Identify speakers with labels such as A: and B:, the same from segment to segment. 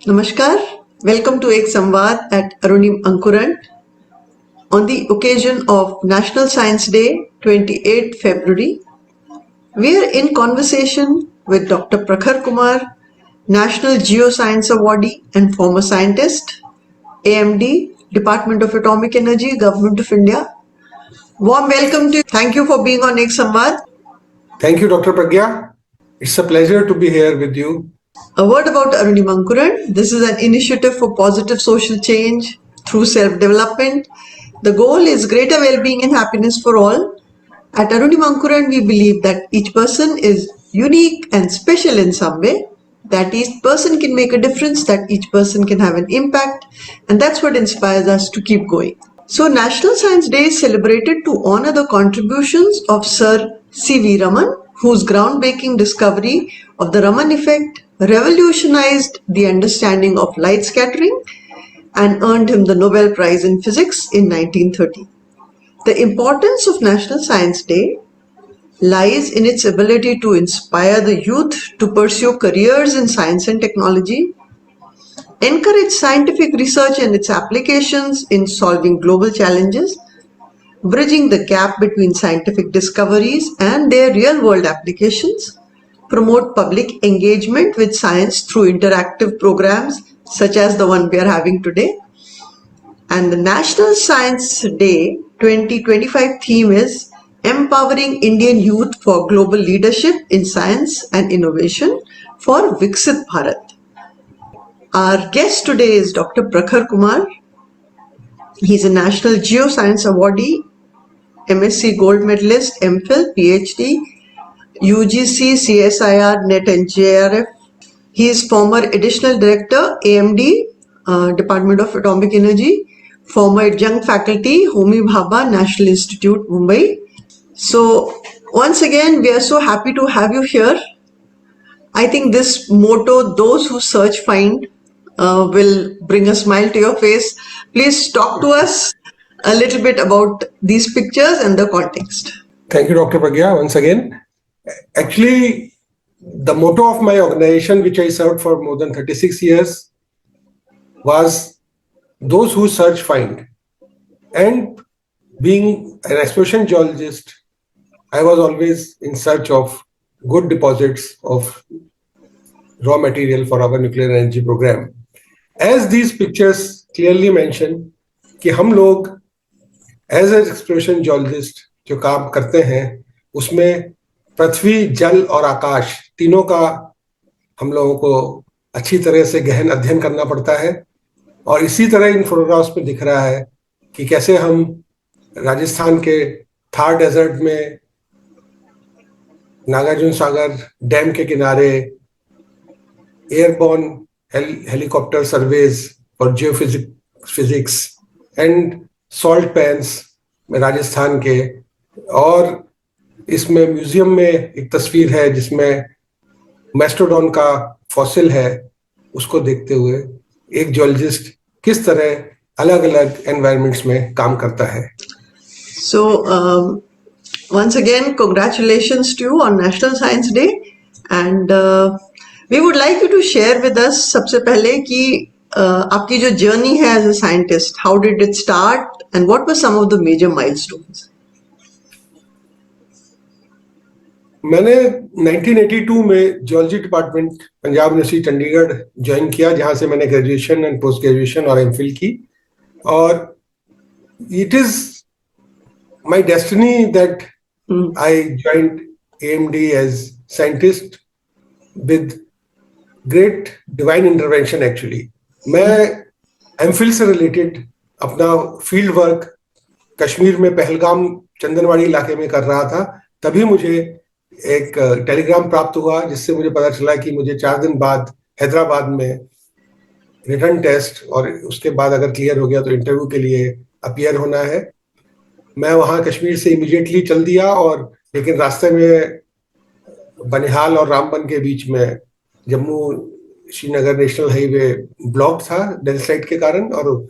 A: Namaskar. Welcome to Ek Samvad at Arunim Ankuran. On the occasion of National Science Day, 28th February, we are in conversation with Dr. Prakhar Kumar, National Geoscience Awardee and former scientist, AMD, Department of Atomic Energy, Government of India. Warm welcome to you. Thank you for being on Ek Samvad.
B: Thank you, Dr. Pragya. It's a pleasure to be here with you.
A: A word about Arunim Ankuran. This is an initiative for positive social change through self-development. The goal is greater well-being and happiness for all. At Arunim Ankuran, we believe that each person is unique and special in some way, that each person can make a difference, that each person can have an impact, and that's what inspires us to keep going. So National Science Day is celebrated to honor the contributions of Sir C.V. Raman, whose groundbreaking discovery of the Raman effect revolutionized the understanding of light scattering and earned him the Nobel Prize in Physics in 1930. The importance of National Science Day lies in its ability to inspire the youth to pursue careers in science and technology, encourage scientific research and its applications in solving global challenges, bridging the gap between scientific discoveries and their real-world applications, promote public engagement with science through interactive programs such as the one we are having today. And the National Science Day 2025 theme is Empowering Indian Youth for Global Leadership in Science and Innovation for Viksit Bharat. Our guest today is Dr. Prakhar Kumar. He's a National Geoscience Awardee, MSc Gold Medalist, MPhil, PhD, UGC, CSIR, NET and JRF. He is former Additional Director, AMD, Department of Atomic Energy, former adjunct faculty, Homi Bhabha, National Institute, Mumbai. So once again, we are so happy to have you here. I think this motto, those who search find, will bring a smile to your face. Please talk to us a little bit about these pictures and the context.
B: Thank you, Dr. Pragya, once again. Actually, the motto of my organization, which I served for more than 36 years, was those who search find. And being an exploration geologist, I was always in search of good deposits of raw material for our nuclear energy program. As these pictures clearly mention, कि हम लोग as an exploration geologist जो काम करते हैं, उसमें पृथ्वी, जल और आकाश तीनों का हम लोगों को अच्छी तरह से गहन अध्ययन करना पड़ता है. और इसी तरह इन फोटोग्राफ्स में दिख रहा है कि कैसे हम राजस्थान के थार डेजर्ट में नागार्जुन सागर डैम के किनारे एयरबॉर्न हेलीकॉप्टर सर्वेज और जियोफिजिक्स एंड सॉल्ट पैन्स में राजस्थान के. और इसमें म्यूजियम में एक तस्वीर है जिसमें मैस्टोडॉन का फॉसिल है. उसको देखते हुए एक जियोलॉजिस्ट किस तरह अलग अलग एनवायरनमेंट्स में काम करता है.
A: So once again, congratulations to you on National Science Day, and we would like you to share with us सबसे पहले कि आपकी जो journey है as a scientist, how did it start and what were some of the major milestones?
B: मैंने 1982 में geology department Punjab university Chandigarh join किया, जहां से मैंने ग्रेजुएशन एंड पोस्ट ग्रेजुएशन और एमफिल की. और it is my destiny that I joined AMD as scientist with great divine intervention. Actually मैं एमफिल से रिलेटेड अपना फील्ड वर्क कश्मीर में पहलगाम चंदनवाड़ी इलाके में कर रहा था. तभी मुझे एक टेलीग्राम प्राप्त हुआ जिससे मुझे पता चला कि मुझे 4 दिन बाद हैदराबाद में रिटर्न टेस्ट और उसके बाद अगर क्लियर हो गया तो इंटरव्यू के लिए अपीयर होना है. मैं वहां कश्मीर से इमीडिएटली चल दिया, और लेकिन रास्ते में बनिहाल और रामबन के बीच में Jammu Srinagar national highway block था लैंडस्लाइड के कारण, और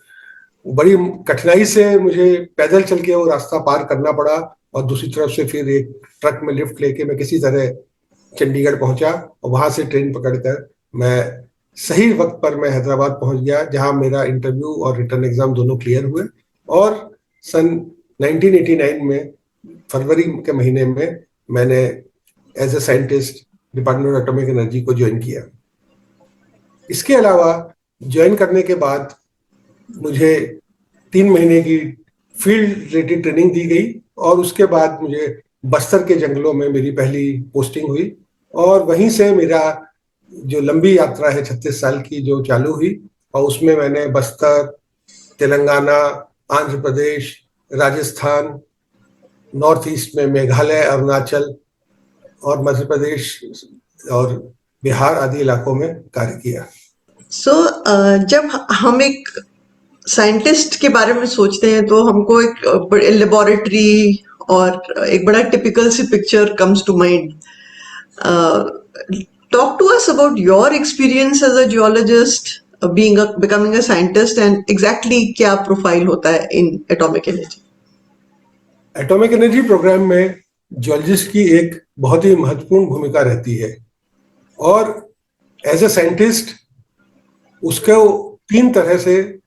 B: बड़ी कठिनाई से मुझे पैदल चल के वो रास्ता पार करना पड़ा. और दूसरी तरफ से फिर एक ट्रक में लिफ्ट लेके मैं किसी तरह चंडीगढ़ पहुंचा, और वहां से ट्रेन पकड़कर मैं सही वक्त पर मैं हैदराबाद पहुंच गया, जहां मेरा इंटरव्यू और रिटर्न एग्जाम दोनों क्लियर हुए। और सन 1989 में फरवरी के महीने में मैंने as a scientist department of atomic energy को ज्वाइन किया। इसके अलावा ज्वाइन करने के बाद मुझे 3 महीने की फील्ड रिलेटेड ट्रेनिंग दी गई, और उसके बाद मुझे बस्तर के जंगलों में मेरी पहली पोस्टिंग हुई, और वहीं से मेरा जो लंबी यात्रा है 36 साल की जो चालू हुई। और उसमें मैंने बस्तर, तेलंगाना, आंध्र प्रदेश, राजस्थान, नॉर्थ ईस्ट में मेघालय, अरुणाचल और मध्य प्रदेश और बिहार आदि इलाकों में कार्य किया।
A: जब हम एक साइंटिस्ट के बारे में सोचते हैं तो हमको एक लेबोरेटरी और एक बड़ा टिपिकल सी picture comes to mind. Talk to us about your experience as a geologist, becoming a scientist, and exactly क्या प्रोफाइल होता है in atomic energy.
B: Atomic energy program में जियोलॉजिस्ट की एक बहुत ही महत्वपूर्ण भूमिका रहती है, और एज ए साइंटिस्ट उसको 3 तरह से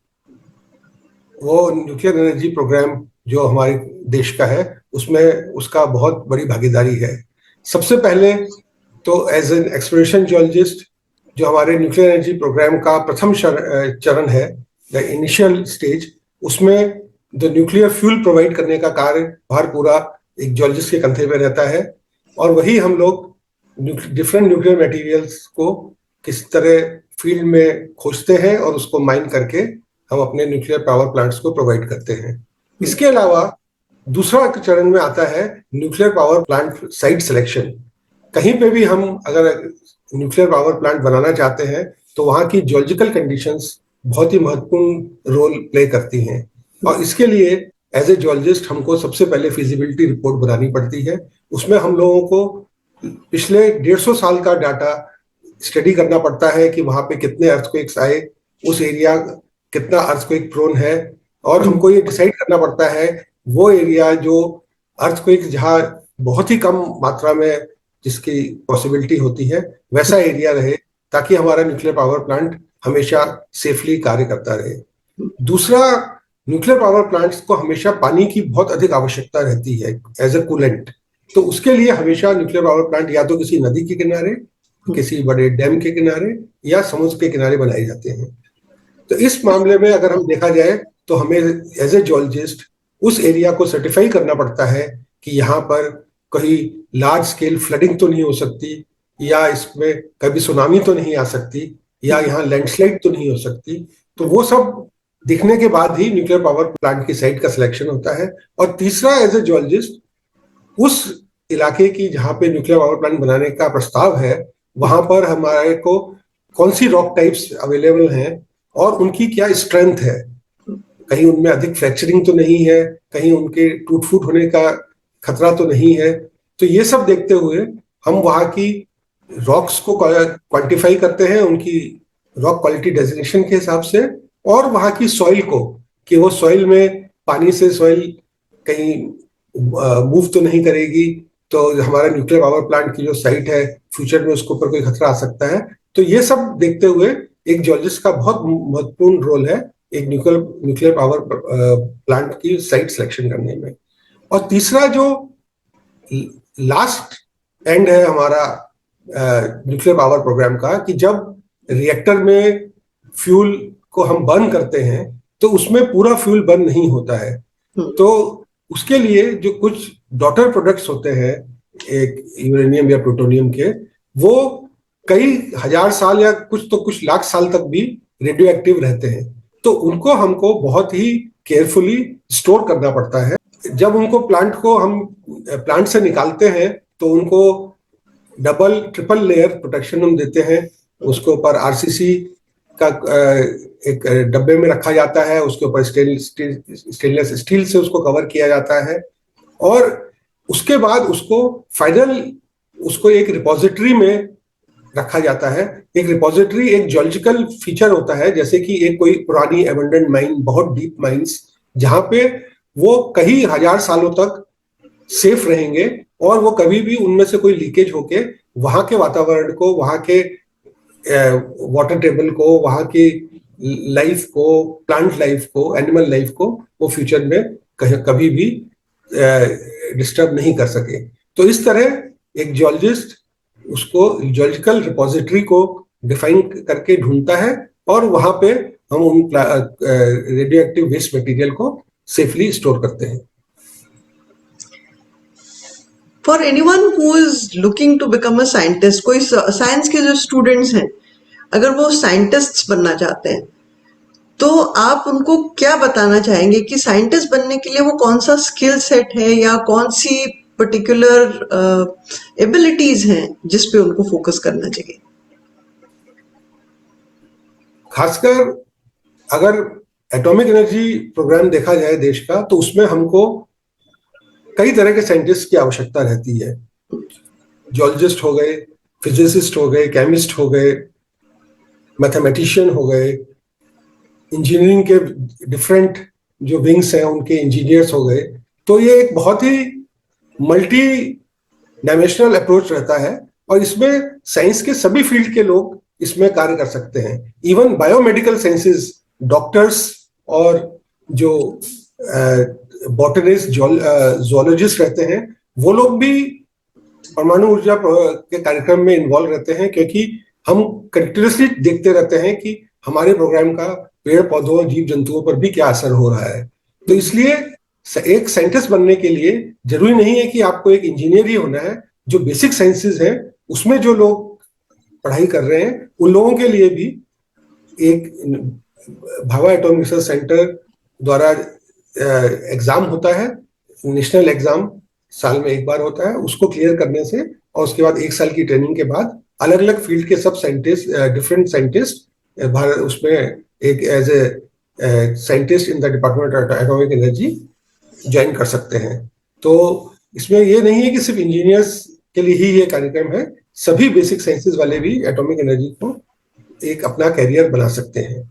B: वो न्यूक्लियर एनर्जी प्रोग्राम जो हमारे देश का है उसमें उसका बहुत बड़ी भागीदारी है। सबसे पहले तो एज एन एक्सप्लोरेशन जियोलॉजिस्ट, जो हमारे न्यूक्लियर एनर्जी प्रोग्राम का प्रथम चरण है, द इनिशियल स्टेज, उसमें द न्यूक्लियर फ्यूल प्रोवाइड करने का कार्य भार पूरा एक जियोलॉजिस्ट के कंधे पे रहता है। और वही हम लोग डिफरेंट न्यूक्लियर मटेरियल्स को किस तरह फील्ड में खोजते हैं और उसको माइन करके हम अपने न्यूक्लियर पावर प्लांट्स को प्रोवाइड करते हैं। इसके अलावा दूसरा चरण में आता है nuclear power plant site selection. कहीं पे भी हम अगर न्यूक्लियर पावर प्लांट बनाना चाहते हैं तो वहाँ की जियोलॉजिकल कंडीशंस बहुत ही महत्वपूर्ण रोल प्ले करती हैं, और इसके लिए एज ए जियोलॉजिस्ट हमको सबसे पहले फिजिबिलिटी रिपोर्ट बनानी पड़ती है। उसमें हम लोगों को पिछले 150 साल का डाटा स्टडी करना पड़ता है कि वहाँ पे कितने अर्थक्वेक्स आए, उस एरिया कितना अर्थक्वेक प्रोन है, और हमको ये डिसाइड करना पड़ता है वो एरिया जो अर्थक्वेक जहाँ बहुत ही कम मात्रा में जिसकी पॉसिबिलिटी होती है वैसा एरिया रहे, ताकि हमारा न्यूक्लियर पावर प्लांट हमेशा सेफली कार्य करता रहे। दूसरा, न्यूक्लियर पावर प्लांट्स को हमेशा पानी की बहुत अधिक आवश्यकता रहती है एज ए कूलेंट। तो उसके लिए हमेशा न्यूक्लियर पावर प्लांट या तो किसी नदी के किनारे, किसी बड़े डैम के किनारे या समुद्र के किनारे बनाए जाते हैं। तो इस मामले में अगर हम देखा जाए तो हमें एज ए जियोलॉजिस्ट उस एरिया को सर्टिफाई करना पड़ता है कि यहाँ पर कहीं लार्ज स्केल फ्लडिंग तो नहीं हो सकती, या इसमें कभी सुनामी तो नहीं आ सकती, या यहाँ लैंडस्लाइड तो नहीं हो सकती। तो वो सब दिखने के बाद ही न्यूक्लियर पावर प्लांट की साइट का सिलेक्शन होता है। और तीसरा, एज ए जियोलॉजिस्ट उस इलाके की जहाँ पे न्यूक्लियर पावर प्लांट बनाने का प्रस्ताव है वहां पर हमारे को कौन सी रॉक टाइप्स अवेलेबल हैं और उनकी क्या स्ट्रेंथ है, कहीं उनमें अधिक फ्रैक्चरिंग तो नहीं है, कहीं उनके टूट फूट होने का खतरा तो नहीं है। तो ये सब देखते हुए हम वहाँ की रॉक्स को क्वांटिफाई करते हैं उनकी रॉक क्वालिटी डेजिग्नेशन के हिसाब से, और वहाँ की सॉइल को कि वो सॉइल में पानी से सॉइल कहीं मूव तो नहीं करेगी, तो हमारा न्यूक्लियर पावर प्लांट की जो साइट है फ्यूचर में उसके ऊपर कोई खतरा आ सकता है। तो ये सब देखते हुए एक जियोलॉजिस्ट का बहुत महत्वपूर्ण रोल है एक न्यूक्लियर पावर प्लांट की साइट सिलेक्शन करने में। और तीसरा जो लास्ट एंड है हमारा न्यूक्लियर पावर प्रोग्राम का, कि जब रिएक्टर में फ्यूल को हम बर्न करते हैं तो उसमें पूरा फ्यूल बर्न नहीं होता है। तो उसके लिए जो कुछ डॉटर प्रोडक्ट्स होते हैं एक यूरेनियम या प्लूटोनियम के, वो कई हजार साल या कुछ लाख साल तक भी रेडियो एक्टिव रहते हैं। तो उनको हमको बहुत ही केयरफुली स्टोर करना पड़ता है। जब उनको प्लांट से निकालते हैं तो उनको डबल ट्रिपल लेयर प्रोटेक्शन हम देते हैं। उसके ऊपर आरसीसी का एक डब्बे में रखा जाता है, उसके ऊपर स्टेनलेस स्टील से उसको कवर किया जाता है, और उसके बाद उसको एक रिपोजिटरी में रखा जाता है। एक रिपोजिटरी एक जियोलॉजिकल फीचर होता है, जैसे कि एक कोई पुरानी एबंडेंट माइन, बहुत डीप माइंस, जहां पे वो कई हजार सालों तक सेफ रहेंगे और वो कभी भी उनमें से कोई लीकेज होके वहां के वातावरण को, वहां के वाटर टेबल को, वहाँ की लाइफ को, प्लांट लाइफ को, एनिमल लाइफ को वो फ्यूचर में कभी भी डिस्टर्ब नहीं कर सके। तो इस तरह एक जियोलॉजिस्ट उसको जियोलॉजिकल रिपोजिटरी को डिफाइन करके ढूंढता है और वहां पे हम उन रेडियो एक्टिव वेस्ट मटेरियल को सेफली स्टोर करते हैं।
A: For anyone who is looking to become a scientist, कोई साइंस के जो स्टूडेंट्स हैं, अगर वो साइंटिस्ट्स बनना चाहते हैं, तो आप उनको क्या बताना चाहेंगे कि साइंटिस्ट बनने के लिए वो कौन सा स्किल सेट है या कौन सी पर्टिकुलर एबिलिटीज हैं जिस पे उनको फोकस करना चाहिए?
B: खासकर अगर एटॉमिक एनर्जी प्रोग्राम देखा जाए देश का, तो उसमें हमको कई तरह के साइंटिस्ट की आवश्यकता रहती है। जियोलॉजिस्ट हो गए, फिजिसिस्ट हो गए, केमिस्ट हो गए, मैथमेटिशियन हो गए, इंजीनियरिंग के डिफरेंट जो विंग्स हैं उनके इंजीनियर्स हो गए। तो ये एक बहुत ही मल्टी डायमेंशनल अप्रोच रहता है और इसमें साइंस के सभी फील्ड के लोग इसमें कार्य कर सकते हैं। इवन बायोमेडिकल साइंसेज, डॉक्टर्स और जो बॉटनिस्ट, जोलॉजिस्ट रहते हैं, वो लोग भी परमाणु ऊर्जा के कार्यक्रम में इन्वॉल्व रहते हैं, क्योंकि हम कंटिन्यूसली देखते रहते हैं कि हमारे प्रोग्राम का पेड़ पौधों, जीव जंतुओं पर भी क्या असर हो रहा है। तो इसलिए एक साइंटिस्ट बनने के लिए जरूरी नहीं है कि आपको एक इंजीनियर ही होना है। जो बेसिक साइंसेज है उसमें जो लोग पढ़ाई कर रहे हैं उन लोगों के लिए भी एक भाभा एटॉमिक रिसर्च सेंटर द्वारा एग्जाम होता है, नेशनल एग्जाम साल में एक बार होता है। उसको क्लियर करने से और उसके बाद 1 साल की ट्रेनिंग के बाद अलग अलग फील्ड के सब साइंटिस्ट, डिफरेंट साइंटिस्ट भारत उसमें एक as a scientist in the department of atomic energy join कर सकते हैं। तो इसमें ये नहीं है कि सिर्फ इंजीनियर्स के लिए ही ये कार्यक्रम है, सभी बेसिक साइंसेज वाले भी एटॉमिक एनर्जी को एक अपना कैरियर बना सकते हैं।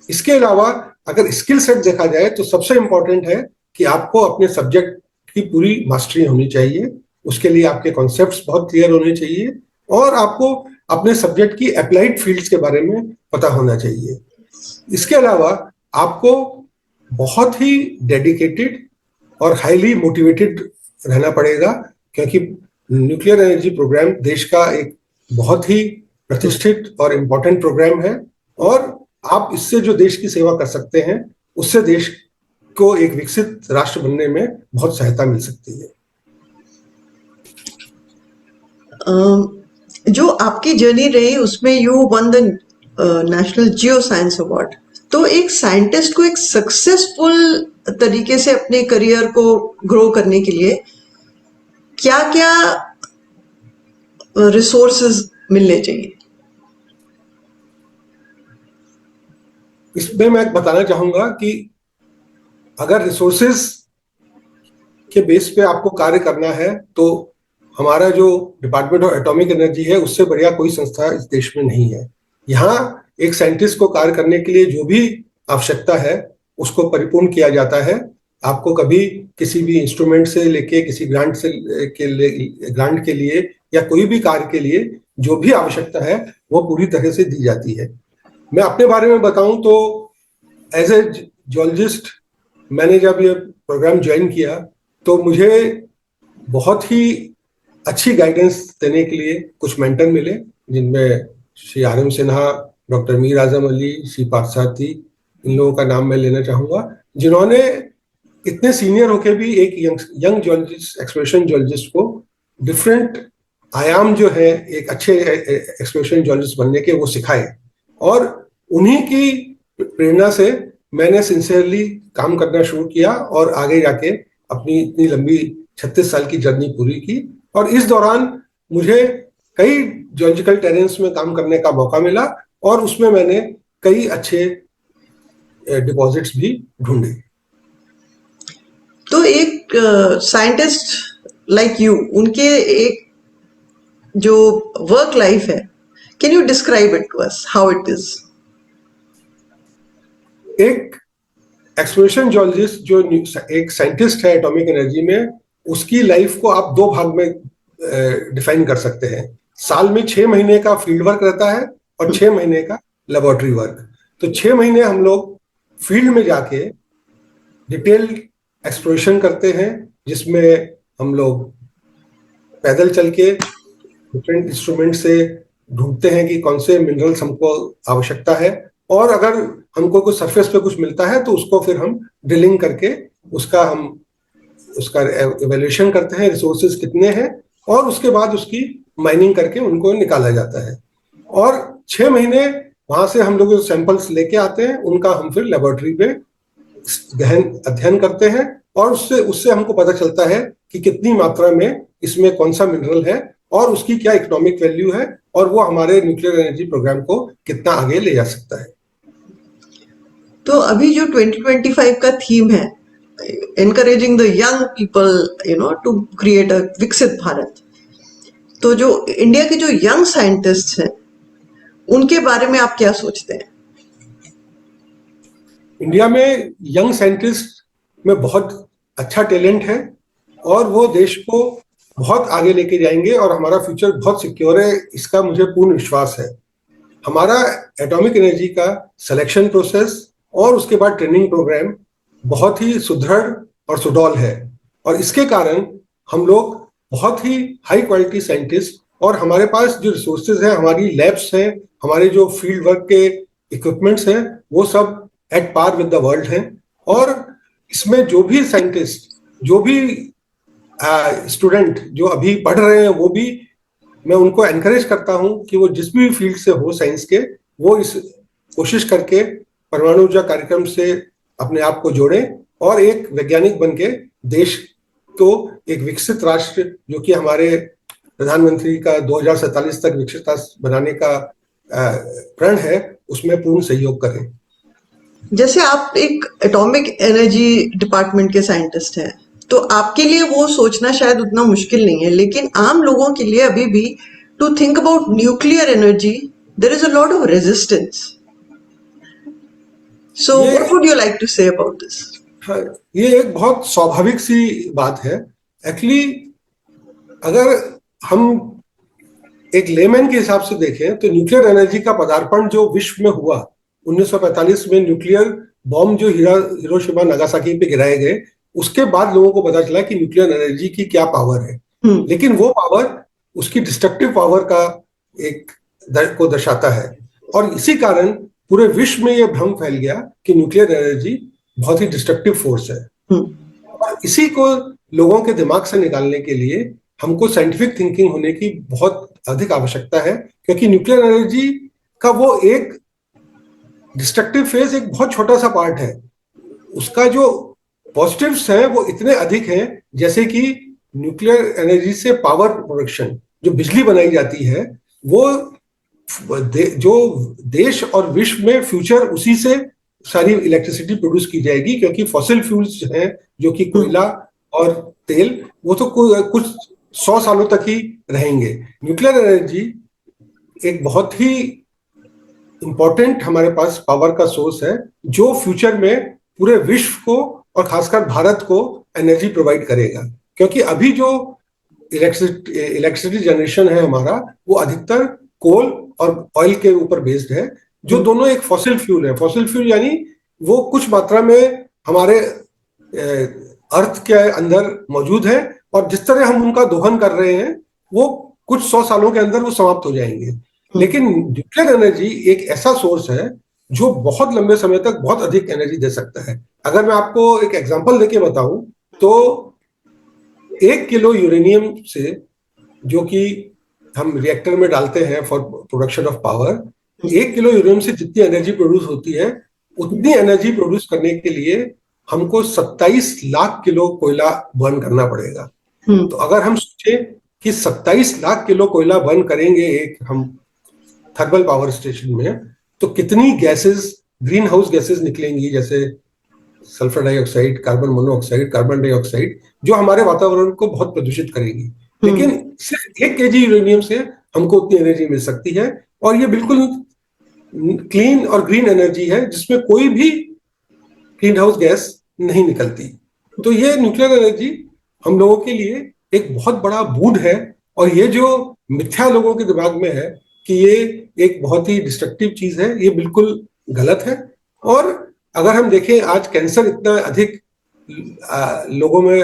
B: इसके अलावा अगर स्किल सेट देखा जाए तो सबसे इंपॉर्टेंट है कि आपको अपने सब्जेक्ट की पूरी मास्टरी होनी चाहिए। उसके लिए आपके कॉन्सेप्ट्स बहुत क्लियर होने चाहिए और आपको अपने सब्जेक्ट की अप्लाइड फील्ड्स के बारे में पता होना चाहिए। इसके अलावा आपको बहुत ही डेडिकेटेड और हाईली मोटिवेटेड रहना पड़ेगा, क्योंकि न्यूक्लियर एनर्जी प्रोग्राम देश का एक बहुत ही प्रतिष्ठित और इम्पोर्टेंट प्रोग्राम है और आप इससे जो देश की सेवा कर सकते हैं उससे देश को एक विकसित राष्ट्र बनने में बहुत सहायता मिल सकती है।
A: जो आपकी जर्नी रही उसमें you one the national geo science award, तो एक साइंटिस्ट को एक सक्सेसफुल तरीके से अपने करियर को ग्रो करने के लिए क्या क्या रिसोर्सेज मिलने चाहिए?
B: इसमें मैं बताना चाहूंगा कि अगर रिसोर्सेज के बेस पे आपको कार्य करना है तो हमारा जो डिपार्टमेंट ऑफ एटॉमिक एनर्जी है उससे बढ़िया कोई संस्था इस देश में नहीं है। यहाँ एक साइंटिस्ट को कार्य करने के लिए जो भी आवश्यकता है उसको परिपूर्ण किया जाता है। आपको कभी किसी भी इंस्ट्रूमेंट से लेके किसी ग्रांट के लिए या कोई भी कार्य के लिए जो भी आवश्यकता है वो पूरी तरह से दी जाती है। मैं अपने बारे में बताऊं तो एज ए जियोलॉजिस्ट मैंने जब ये प्रोग्राम ज्वाइन किया तो मुझे बहुत ही अच्छी गाइडेंस देने के लिए कुछ मेंटर मिले, जिनमें श्री आर.एम. सिन्हा, डॉक्टर मीर आजम अली, श्री पार्थसारथी, इन लोगों का नाम मैं लेना चाहूंगा, जिन्होंने इतने सीनियर होके भी एक यंग जियोलॉजिस्ट, एक्सप्लोरेशन जियोलॉजिस्ट को डिफरेंट आयाम जो है एक अच्छे एक्सप्लोरेशन जियोलॉजिस्ट बनने के वो सिखाए। और उन्हीं की प्रेरणा से मैंने सिंसियरली काम करना शुरू किया और आगे जाके अपनी इतनी लंबी 36 साल की जर्नी पूरी की। और इस दौरान मुझे कई जियोलॉजिकल टेरेन्स में काम करने का मौका मिला और उसमें मैंने कई अच्छे डिपॉजिट्स भी ढूंढे।
A: तो एक साइंटिस्ट लाइक यू, उनके एक जो वर्क लाइफ है, can you describe it to us how it is?
B: एक एक्सप्लोरेशन जियोलॉजिस्ट जो एक साइंटिस्ट है एटॉमिक एनर्जी में, उसकी लाइफ को आप 2 भाग में डिफाइन कर सकते हैं। साल में 6 महीने का फील्ड वर्क रहता है और 6 महीने का लेबोरेटरी वर्क। तो 6 महीने हम लोग फील्ड में जाके डिटेल एक्सप्लोरेशन करते हैं, जिसमें हम लोग पैदल चल के डिफरेंट इंस्ट्रूमेंट से ढूंढते हैं कि कौन से मिनरल्स हमको आवश्यकता है, और अगर हमको कुछ सरफेस पे कुछ मिलता है तो उसको फिर हम ड्रिलिंग करके उसका एवेल्यूएशन करते हैं, रिसोर्सेज कितने हैं, और उसके बाद उसकी माइनिंग करके उनको निकाला जाता है। और 6 महीने वहां से हम लोग जो सैंपल्स लेके आते हैं उनका हम फिर लेबोरेटरी पे गहन अध्ययन करते हैं, और उससे उससे हमको पता चलता है कि कितनी मात्रा में इसमें कौन सा मिनरल है और उसकी क्या इकोनॉमिक वैल्यू है, और वो हमारे न्यूक्लियर एनर्जी प्रोग्राम को कितना आगे ले जा सकता है।
A: तो अभी जो 2025 का थीम है, encouraging the young people, to create a विकसित भारत, तो जो इंडिया के जो यंग साइंटिस्ट हैं उनके बारे में आप क्या सोचते हैं?
B: इंडिया में यंग साइंटिस्ट में बहुत अच्छा टैलेंट है, और वो देश को बहुत आगे लेके जाएंगे, और हमारा फ्यूचर बहुत सिक्योर है, इसका मुझे पूर्ण विश्वास है। हमारा एटॉमिक एनर्जी का सिलेक्शन प्रोसेस और उसके बाद ट्रेनिंग प्रोग्राम बहुत ही सुदृढ़ और सुडौल है, और इसके कारण हम लोग बहुत ही हाई क्वालिटी साइंटिस्ट, और हमारे पास जो रिसोर्सेज हैं, हमारी लैब्स हैं, हमारे जो फील्ड वर्क के इक्विपमेंट्स हैं, वो सब at par with the world हैं। और इसमें जो भी साइंटिस्ट, जो भी स्टूडेंट जो अभी पढ़ रहे हैं, वो भी मैं उनको एनकरेज करता हूं कि वो जिस भी फील्ड से हो साइंस के, वो इस कोशिश करके परमाणु ऊर्जा कार्यक्रम से अपने आप को जोड़ें, और एक वैज्ञानिक बन के देश को एक विकसित राष्ट्र, जो कि हमारे प्रधानमंत्री का 2047 तक विकसित राष्ट्र बनाने का प्रण है, उसमें पूर्ण सहयोग करें।
A: जैसे आप एक एटॉमिक एनर्जी डिपार्टमेंट के साइंटिस्ट हैं, तो आपके लिए वो सोचना शायद उतना मुश्किल नहीं है, लेकिन आम लोगों के लिए अभी भी to think about nuclear energy there is a lot of resistance. So what would you like to say about this?
B: ये एक बहुत स्वाभाविक सी बात है। एक्चुअली अगर हम एक लेमैन के हिसाब से देखें तो न्यूक्लियर एनर्जी का पदार्पण जो विश्व में हुआ 1945 में, न्यूक्लियर बॉम्ब जो हिरोशिमा नागासाकी पे गिराए गए, उसके बाद लोगों को पता चला कि न्यूक्लियर एनर्जी की क्या पावर है। लेकिन वो पावर उसकी डिस्ट्रक्टिव पावर का को दर्शाता है, और इसी कारण पूरे विश्व में यह भ्रम फैल गया कि न्यूक्लियर एनर्जी बहुत ही डिस्ट्रक्टिव फोर्स है। और इसी को लोगों के दिमाग से निकालने के लिए हमको साइंटिफिक थिंकिंग होने की बहुत अधिक आवश्यकता है, क्योंकि न्यूक्लियर एनर्जी का वो एक डिस्ट्रक्टिव फेज एक बहुत छोटा सा पार्ट है। उसका जो पॉजिटिव्स हैं वो इतने अधिक हैं, जैसे कि न्यूक्लियर एनर्जी से पावर प्रोडक्शन, जो बिजली बनाई जाती है, वो जो देश और विश्व में फ्यूचर उसी से सारी इलेक्ट्रिसिटी प्रोड्यूस की जाएगी, क्योंकि फॉसिल फ्यूल्स हैं जो कि कोयला और तेल, वो तो कुछ 100 सालों तक ही रहेंगे। न्यूक्लियर एनर्जी एक बहुत ही इंपॉर्टेंट हमारे पास पावर का सोर्स है, जो फ्यूचर में पूरे विश्व को और खासकर भारत को एनर्जी प्रोवाइड करेगा। क्योंकि अभी जो इलेक्ट्रिसिटी जनरेशन है हमारा, वो अधिकतर कोल और ऑयल के ऊपर बेस्ड है, जो दोनों एक फॉसिल फ्यूल है। फॉसिल फ्यूल यानी वो कुछ मात्रा में हमारे अर्थ के अंदर मौजूद है, और जिस तरह हम उनका दोहन कर रहे हैं वो कुछ 100 सालों के अंदर वो समाप्त हो जाएंगे। लेकिन न्यूक्लियर एनर्जी एक ऐसा सोर्स है जो बहुत लंबे समय तक बहुत अधिक एनर्जी दे सकता है। अगर मैं आपको एक एग्जांपल देके बताऊं तो 1 किलो यूरेनियम से, जो कि हम रिएक्टर में डालते हैं for production of power, 1 kilo uranium से जितनी एनर्जी प्रोड्यूस होती है, उतनी एनर्जी प्रोड्यूस करने के लिए हमको 27 लाख किलो कोयला बर्न करना पड़ेगा। तो अगर हम सोचें कि 27 लाख किलो कोयला बर्न करेंगे एक हम थर्मल पावर स्टेशन में, तो कितनी गैसेस, ग्रीन हाउस गैसेस निकलेंगी, जैसे sulphur dioxide, carbon monoxide, carbon dioxide, जो हमारे वातावरण को बहुत प्रदूषित करेंगी। लेकिन सिर्फ 1 केजी यूरेनियम से हमको उतनी एनर्जी मिल सकती है, और ये बिल्कुल क्लीन और ग्रीन एनर्जी है, जिसमें कोई भी ग्रीन हाउस गैस नहीं निकलती। तो ये न्यूक्लियर एनर्जी हम लोगों के लिए एक बहुत बड़ा बूंद है, और ये जो मिथ्या लोगों के दिमाग में है कि ये एक बहुत ही डिस्ट्रक्टिव चीज है, ये बिल्कुल गलत है। और अगर हम देखें आज कैंसर इतना अधिक लोगों में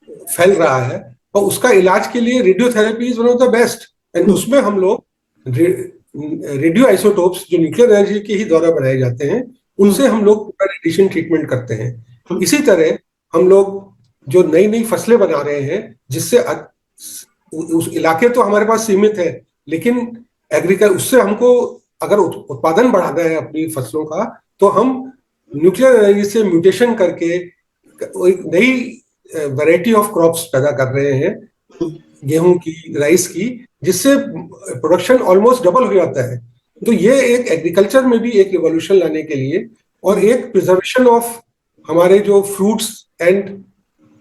B: फैल रहा है, और उसका इलाज के लिए radiotherapy is one of the best. And उसमें हम लोग रेडियो आइसोटोप्स जो न्यूक्लियर एनर्जी के ही द्वारा बनाए जाते हैं, उनसे हम लोग पूरा रेडिएशन ट्रीटमेंट करते हैं। इसी तरह हम लोग जो नई नई फसलें बना रहे हैं, जिससे उस इलाके तो हमारे पास सीमित है, लेकिन उससे हमको अगर उत्पादन बढ़ाना है अपनी फसलों का, तो हम न्यूक्लियर एनर्जी से म्यूटेशन करके एक नई वैरायटी ऑफ क्रॉप्स पैदा कर रहे हैं, गेहूं की, राइस की, जिससे प्रोडक्शन ऑलमोस्ट डबल हो जाता है। तो ये एक एग्रीकल्चर में भी एक रिवॉल्यूशन लाने के लिए, और एक प्रिजर्वेशन ऑफ हमारे जो फ्रूट्स एंड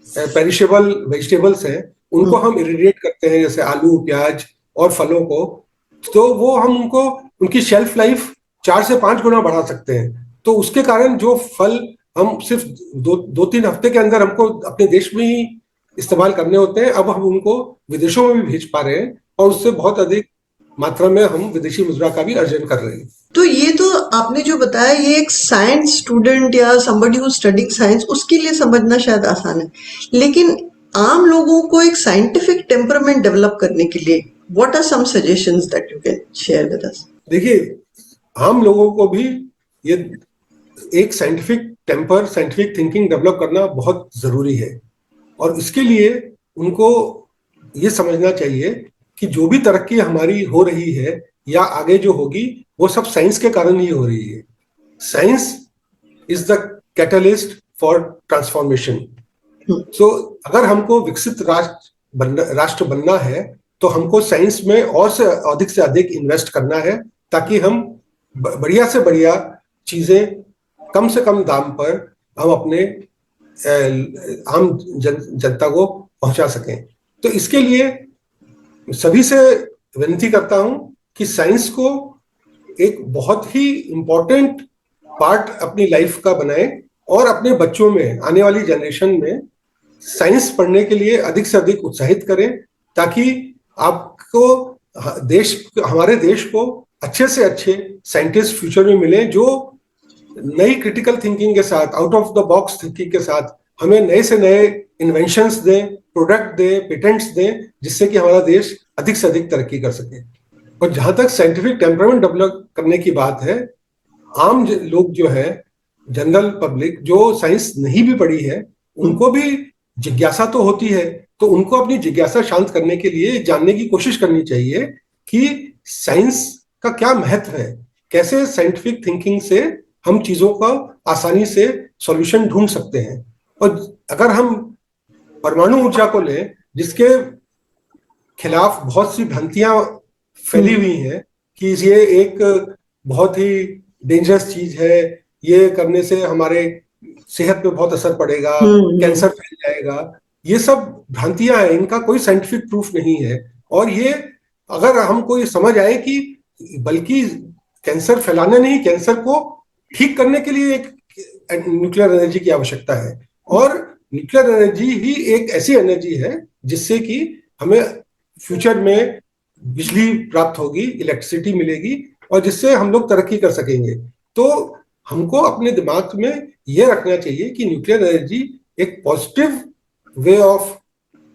B: पेरिशेबल वेजिटेबल्स हैं, उनको हम इरिडिएट करते हैं, जैसे आलू, प्याज और फलों को, तो वो हम उनको उनकी शेल्फ लाइफ 4 से 5 गुना बढ़ा सकते हैं। तो उसके कारण जो फल हम सिर्फ 2-3 हफ्ते के अंदर हमको अपने देश में ही इस्तेमाल करने होते हैं, अब हम उनको विदेशों में भी भेज पा रहे हैं, और उससे बहुत अधिक मात्रा में हम विदेशी मुद्रा का भी अर्जन कर रहे हैं।
A: तो ये तो आपने जो बताया, ये एक साइंस स्टूडेंट या somebody who studying साइंस, उसके लिए समझना शायद आसान है, लेकिन आम लोगों को एक साइंटिफिक टेम्परामेंट डेवलप करने के लिए what are some suggestions that you can share with us?
B: देखिए, आम लोगों को भी ये एक scientific temper, scientific thinking develop करना बहुत जरूरी है। और इसके लिए उनको ये समझना चाहिए कि जो भी तरक्की हमारी हो रही है या आगे जो होगी, वो सब साइंस के कारण ही हो रही है। Science is the catalyst for transformation. So अगर हमको विकसित राष्ट्र बनना है, तो हमको साइंस में और से अधिक इन्वेस्ट करना है, ताकि हम बढ़िया से बढ़िया चीजें कम से कम दाम पर हम अपने आम जनता को पहुंचा सकें। तो इसके लिए सभी से विनती करता हूं कि साइंस को एक बहुत ही इम्पोर्टेंट पार्ट अपनी लाइफ का बनाएं, और अपने बच्चों में, आने वाली जनरेशन में साइंस पढ़ने के लिए अधिक से अधिक उत्साहित करें, ताकि आपको हमारे देश को अच्छे से अच्छे साइंटिस्ट फ्यूचर में मिले, जो नई क्रिटिकल थिंकिंग के साथ, out of the box thinking के साथ हमें नए से नए इन्वेंशंस दें, प्रोडक्ट दें, पेटेंट्स दें, जिससे कि हमारा देश अधिक से अधिक तरक्की कर सके। और जहां तक साइंटिफिक टेम्परामेंट डेवलप करने की बात है, आम लोग जो है, जनरल पब्लिक जो साइंस नहीं भी पढ़ी है, उनको भी जिज्ञासा तो होती है, तो उनको अपनी जिज्ञासा शांत करने के लिए जानने की कोशिश करनी चाहिए कि साइंस का क्या महत्व है, कैसे साइंटिफिक थिंकिंग से हम चीजों का आसानी से सॉल्यूशन ढूंढ सकते हैं। और अगर हम परमाणु ऊर्जा को लें, जिसके खिलाफ बहुत सी भ्रांतियां फैली हुई हैं कि ये एक बहुत ही डेंजरस चीज है, ये करने से हमारे सेहत पे बहुत असर पड़ेगा, कैंसर फैल जाएगा, ये सब भ्रांतियां हैं, इनका कोई साइंटिफिक प्रूफ नहीं है। और ये अगर हमको ये समझ आए कि बल्कि कैंसर फैलाना नहीं, कैंसर को ठीक करने के लिए एक न्यूक्लियर एनर्जी की आवश्यकता है, और न्यूक्लियर एनर्जी ही एक ऐसी एनर्जी है जिससे कि हमें फ्यूचर में बिजली प्राप्त होगी, इलेक्ट्रिसिटी मिलेगी, और जिससे हम लोग तरक्की कर सकेंगे। तो हमको अपने दिमाग में यह रखना चाहिए कि न्यूक्लियर एनर्जी एक positive way of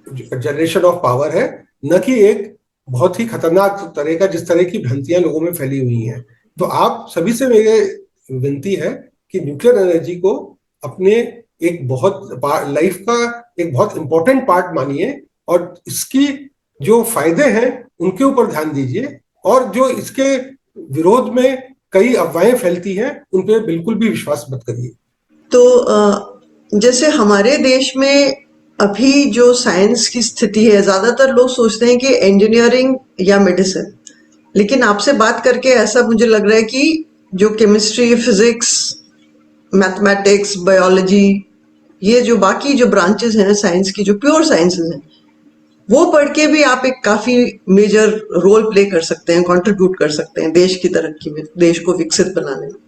B: generation of power है, न कि एक बहुत ही खतरनाक तरह का, जिस तरह की भ्रांतियां लोगों में फैली हुई हैं। तो आप सभी से मेरे विनती है कि न्यूक्लियर एनर्जी को अपने एक बहुत लाइफ का एक बहुत इंपॉर्टेंट पार्ट मानिए, और इसकी जो फायदे हैं उनके ऊपर ध्यान दीजिए, और जो इसके विरोध में कई अफवाहें फैलती हैं उन पे बिल्कुल भी विश्वास मत करिए।
A: तो जैसे हमारे देश में अभी जो साइंस की स्थिति है, ज्यादातर लोग सोचते हैं कि इंजीनियरिंग या मेडिसिन, लेकिन आपसे बात करके ऐसा मुझे लग रहा है कि जो केमिस्ट्री, फिजिक्स, मैथमेटिक्स, बायोलॉजी, ये जो बाकी जो ब्रांचेस हैं साइंस की, जो प्योर साइंसेस हैं, वो पढ़ के भी आप एक काफी मेजर रोल प्ले कर सकते हैं, कंट्रीब्यूट कर सकते हैं देश की तरक्की में, देश को विकसित बनाने में।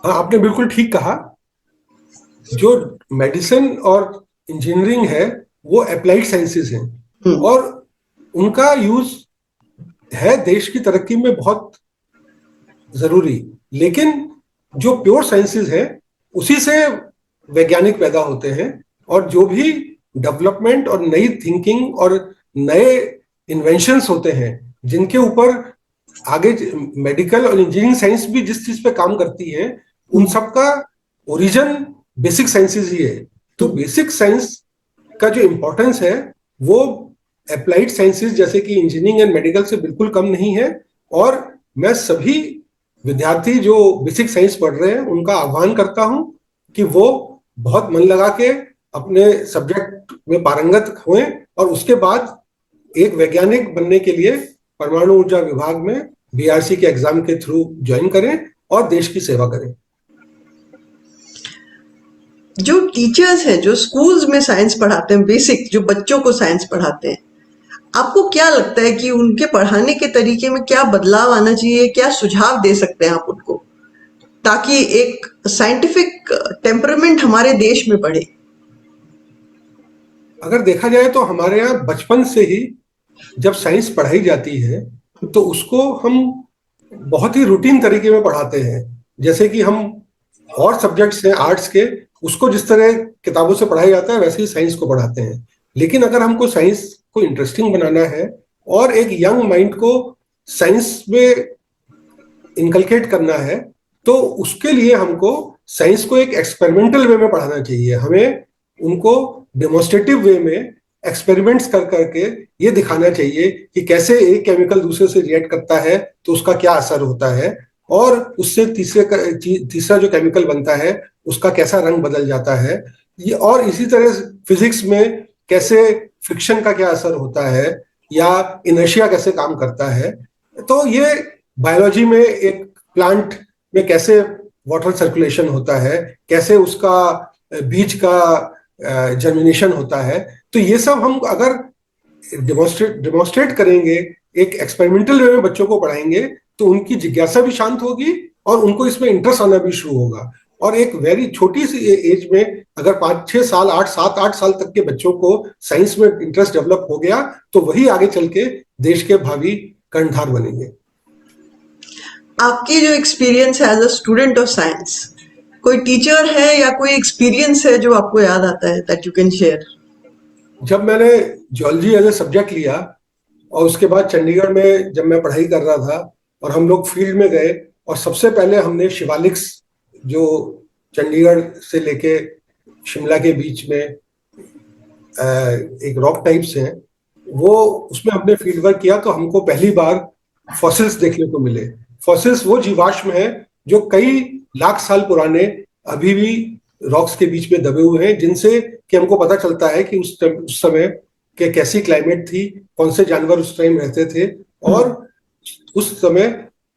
B: हाँ, आपने बिल्कुल ठीक कहा। जो मेडिसिन और इंजीनियरिंग है वो अप्लाइड साइंसेज हैं, और उनका यूज है देश की तरक्की में बहुत जरूरी, लेकिन जो प्योर साइंसेज है उसी से वैज्ञानिक पैदा होते हैं, और जो भी डेवलपमेंट और नई थिंकिंग और नए इन्वेंशंस होते हैं जिनके ऊपर आगे मेडिकल और इंजीनियरिंग साइंस भी जिस चीज पे काम करती है, उन सब का ओरिजिन बेसिक साइंसेज ही है। तो बेसिक साइंस का जो इम्पोर्टेंस है वो अप्लाइड साइंसेज जैसे कि इंजीनियरिंग एंड मेडिकल से बिल्कुल कम नहीं है। और मैं सभी विद्यार्थी जो बेसिक साइंस पढ़ रहे हैं उनका आह्वान करता हूं कि वो बहुत मन लगा के अपने सब्जेक्ट में पारंगत हुए और उसके बाद एक वैज्ञानिक बनने के लिए परमाणु ऊर्जा विभाग में बीआरसी के एग्जाम के थ्रू ज्वाइन करें और देश की सेवा करें।
A: जो टीचर्स हैं जो स्कूल्स में साइंस पढ़ाते हैं, बेसिक जो बच्चों को साइंस पढ़ाते हैं, आपको क्या लगता है कि उनके पढ़ाने के तरीके में क्या बदलाव आना चाहिए? क्या सुझाव दे सकते हैं आप उनको, ताकि एक साइंटिफिक टेम्परामेंट हमारे देश में बढ़े?
B: अगर देखा जाए तो हमारे यहाँ बचपन से ही जब साइंस पढ़ाई जाती है तो उसको हम बहुत ही रूटीन तरीके में पढ़ाते हैं। जैसे कि हम और सब्जेक्ट्स हैं आर्ट्स के, उसको जिस तरह किताबों से पढ़ाया जाता है वैसे ही साइंस को पढ़ाते हैं। लेकिन अगर हमको साइंस को इंटरेस्टिंग बनाना है और एक यंग माइंड को साइंस में इनकलकेट करना है, तो उसके लिए हमको साइंस को एक एक्सपेरिमेंटल वे में पढ़ाना चाहिए। हमें उनको डेमोन्स्ट्रेटिव वे में एक्सपेरिमेंट्स कर करके ये दिखाना चाहिए कि कैसे एक केमिकल दूसरे से रिएक्ट करता है तो उसका क्या असर होता है, और उससे तीसरा जो केमिकल बनता है उसका कैसा रंग बदल जाता है। ये और इसी तरह फिजिक्स में कैसे फ्रिक्शन का क्या असर होता है या इनर्शिया कैसे काम करता है। तो ये बायोलॉजी में एक प्लांट में कैसे वाटर सर्कुलेशन होता है, कैसे उसका बीज का जर्मिनेशन होता है। तो ये सब हम अगर डेमोन्स्ट्रेट करेंगे, एक एक्सपेरिमेंटल वे में बच्चों को पढ़ाएंगे, तो उनकी जिज्ञासा भी शांत होगी और उनको इसमें इंटरेस्ट आना भी शुरू होगा। और एक वेरी छोटी सी एज में अगर 5-6 साल 8-7-8 साल तक के बच्चों को साइंस में इंटरेस्ट डेवलप हो गया तो वही आगे चल के देश के भावी कर्णधार बनेंगे।
A: आपकी जो एक्सपीरियंस है as a student of science, कोई टीचर है या कोई एक्सपीरियंस है जो आपको याद आता है दैट यू कैन शेयर?
B: जब मैंने जियोलॉजी एज ए सब्जेक्ट लिया और उसके बाद चंडीगढ़ में जब मैं पढ़ाई कर रहा था और हम लोग फील्ड में गए, और सबसे पहले हमने शिवालिक्स जो चंडीगढ़ से लेके शिमला के बीच में एक रॉक टाइप्स हैं, वो उसमें हमने फील्ड वर्क किया। तो हमको पहली बार फॉसिल्स देखने को मिले। फॉसिल्स वो जीवाश्म हैं जो कई लाख साल पुराने अभी भी रॉक्स के बीच में दबे हुए हैं, जिनसे कि हमको पता चलता है कि उस समय के कैसी क्लाइमेट थी, कौन से जानवर उस टाइम रहते थे और उस समय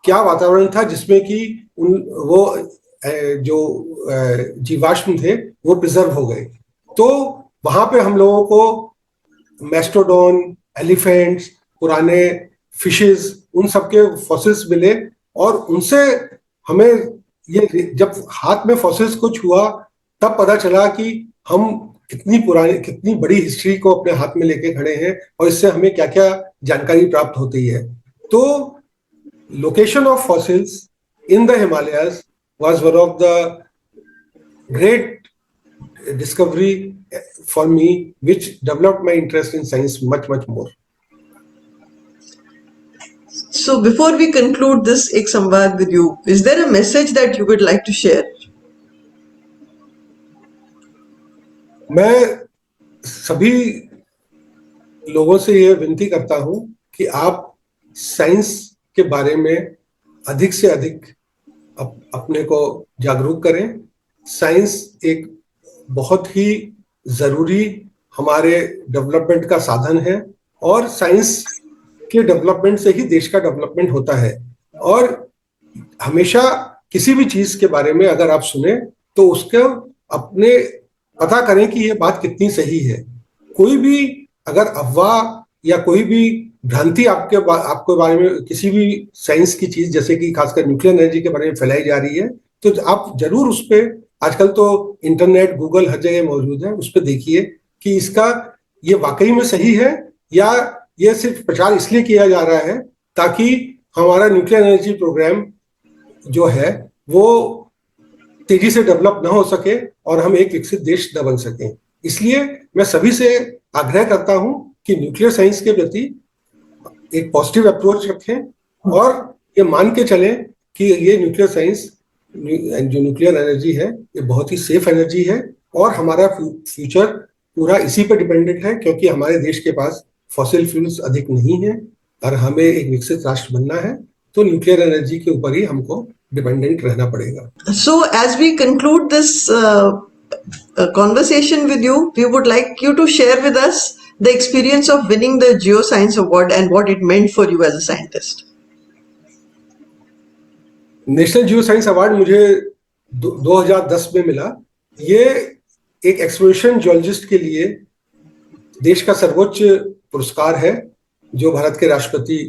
B: क्या वातावरण था जिसमें कि वो जो जीवाश्म थे वो प्रिजर्व हो गए। तो वहां पे हम लोगों को मैस्टोडोन, एलिफेंट्स, पुराने फिशेस, उन सबके फॉसिल्स मिले और उनसे हमें ये जब हाथ में फॉसिल्स को छुआ तब पता चला कि हम कितनी पुरानी, कितनी बड़ी हिस्ट्री को अपने हाथ में लेके खड़े हैं और इससे हमें क्या क्या जानकारी प्राप्त होती है। तो location of fossils in the Himalayas was one of the great discovery for me, which developed my interest in science much more.
A: So before we conclude this ek samvad with you, is there a message that you would like to share?
B: मैं सभी लोगों से यह विनती करता हूं कि आप साइंस के बारे में अधिक से अधिक अपने को जागरूक करें। साइंस एक बहुत ही जरूरी हमारे डेवलपमेंट का साधन है और साइंस के डेवलपमेंट से ही देश का डेवलपमेंट होता है। और हमेशा किसी भी चीज के बारे में अगर आप सुने तो उसको अपने पता करें कि ये बात कितनी सही है। कोई भी अगर अफवाह या कोई भी भ्रांति आपके बारे में किसी भी साइंस की चीज, जैसे कि खासकर न्यूक्लियर एनर्जी के बारे में फैलाई जा रही है, तो आप जरूर उस पर, आजकल तो इंटरनेट, गूगल हर जगह मौजूद है, उस पर देखिए कि इसका ये वाकई में सही है या ये सिर्फ प्रचार इसलिए किया जा रहा है ताकि हमारा न्यूक्लियर एनर्जी प्रोग्राम जो है वो तेजी से डेवलप ना हो सके और हम एक विकसित देश न बन सकें। इसलिए मैं सभी से आग्रह करता हूं कि न्यूक्लियर साइंस के प्रति एक पॉजिटिव अप्रोच रखें और ये मान के चलें कि ये न्यूक्लियर साइंस, जो न्यूक्लियर एनर्जी है, ये बहुत ही सेफ एनर्जी है और हमारा फ्यूचर पूरा इसी पर डिपेंडेंट है, क्योंकि हमारे देश के पास फॉसिल फ्यूल्स अधिक नहीं है और हमें एक विकसित राष्ट्र बनना है, तो न्यूक्लियर एनर्जी के ऊपर ही हमको डिपेंडेंट रहना पड़ेगा।
A: So, as we conclude this conversation with you, we would like you to share with us the experience of winning the Geoscience Award and what it meant for you as a scientist.
B: National geo science award मुझे 2010 में मिला। ये एक exploration geologist के लिए देश का सर्वोच्च पुरस्कार है जो भारत के राष्ट्रपति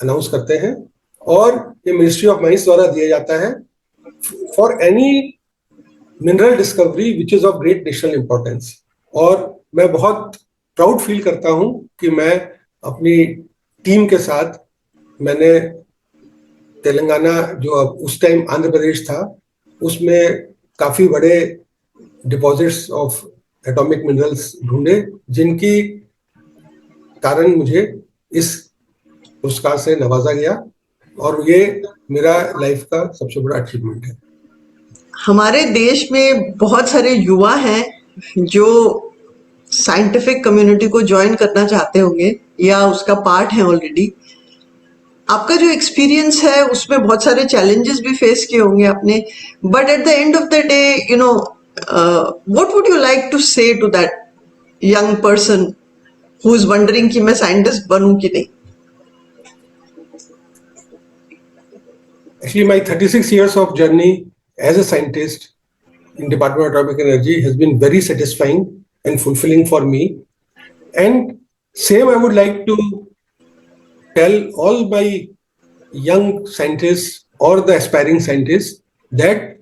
B: अनाउंस करते हैं और ये मिनिस्ट्री ऑफ माइंस द्वारा दिया जाता है for any mineral discovery which is of great national importance. और मैं बहुत प्राउड फील करता हूं कि मैं अपनी टीम के साथ, मैंने तेलंगाना, जो अब उस टाइम आंध्र प्रदेश था, उसमें काफी बड़े डिपॉजिट्स ऑफ एटॉमिक मिनरल्स ढूंढे, जिनकी कारण मुझे इस पुरस्कार से नवाजा गया और ये मेरा लाइफ का सबसे बड़ा अचीवमेंट है।
A: हमारे देश में बहुत सारे युवा हैं जो साइंटिफिक कम्युनिटी को ज्वाइन करना चाहते होंगे या उसका पार्ट है ऑलरेडी। आपका जो एक्सपीरियंस है उसमें बहुत सारे चैलेंजेस भी फेस किए होंगे आपने, but at the end of the day you know what would you like to say to that young person who is wondering कि मैं साइंटिस्ट बनूं कि नहीं?
B: Actually, my 36 years of journey as a scientist in Department of Atomic Energy has been very satisfying and fulfilling for me. And same I would like to tell all my young scientists or the aspiring scientists that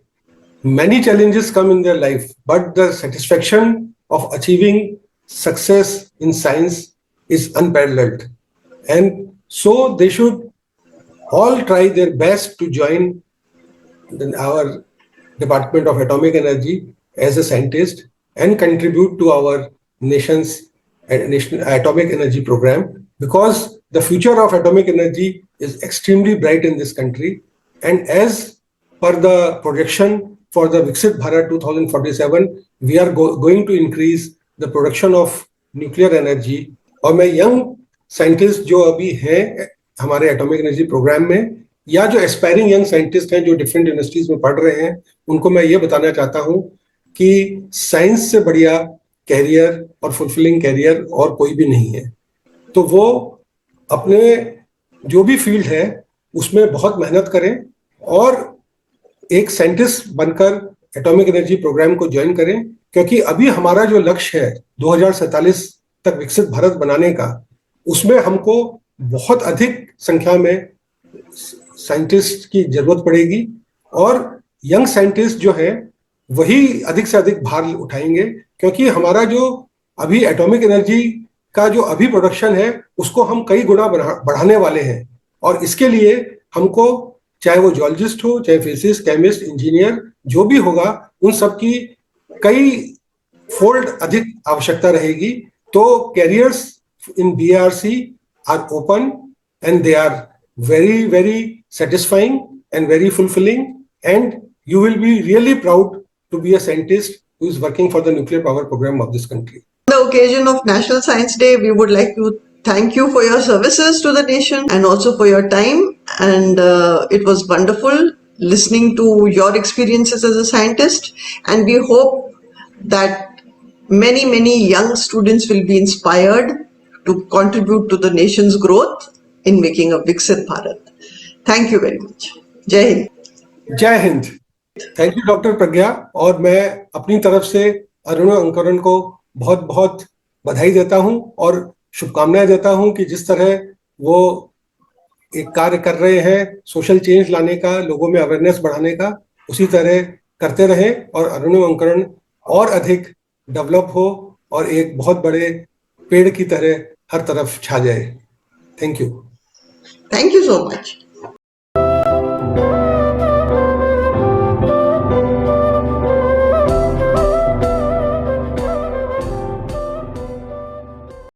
B: many challenges come in their life, but the satisfaction of achieving success in science is unparalleled. And so they should all try their best to join our Department of Atomic Energy as a scientist and contribute to our nation's atomic energy program, because the future of atomic energy is extremely bright in this country. And as per the projection for the Viksit Bharat 2047, we are going to increase the production of nuclear energy. और मैं young scientist जो अभी हैं हमारे atomic energy program में, या जो aspiring young scientist हैं जो डिफरेंट यूनिवर्सिटीज में पढ़ रहे हैं, उनको मैं ये बताना चाहता हूं कि साइंस से बढ़िया कैरियर और फुलफिलिंग कैरियर और कोई भी नहीं है। तो वो अपने जो भी फील्ड है उसमें बहुत मेहनत करें और एक साइंटिस्ट बनकर एटॉमिक एनर्जी प्रोग्राम को ज्वाइन करें, क्योंकि अभी हमारा जो लक्ष्य है 2047 तक विकसित भारत बनाने का, उसमें हमको बहुत अधिक संख्या में साइंटिस्ट की जरूरत पड़ेगी और यंग साइंटिस्ट जो है वही अधिक से अधिक भार उठाएंगे, क्योंकि हमारा जो अभी एटॉमिक एनर्जी का जो अभी प्रोडक्शन है उसको हम कई गुना बढ़ाने वाले हैं। और इसके लिए हमको, चाहे वो जियोलॉजिस्ट हो, चाहे फिजिसिस्ट, केमिस्ट, इंजीनियर, जो भी होगा, उन सब की कई फोल्ड अधिक आवश्यकता रहेगी। तो carriers in BRC are open and they are very, very satisfying and very fulfilling, and you will be really proud to be a scientist who is working for the nuclear power program of this country.
A: On the occasion of National Science Day, we would like to thank you for your services to the nation and also for your time, and it was wonderful listening to your experiences as a scientist, and we hope that many young students will be inspired to contribute to the nation's growth in making a Viksit Bharat. Thank you very much. Jai Hind.
B: जय Hind. Thank you doctor प्रज्ञा। और मैं अपनी तरफ से अरुण अंकुरन को बहुत बहुत बधाई देता हूं और शुभकामनाएं देता हूं कि जिस तरह वो एक कार्य कर रहे हैं सोशल चेंज लाने का, लोगों में अवेयरनेस बढ़ाने का, उसी तरह करते रहें और अरुण अंकुरन और अधिक डेवलप हो और एक बहुत बड़े पेड़ की तरह हर तरफ छा जाए। Thank you.
A: Thank you so much.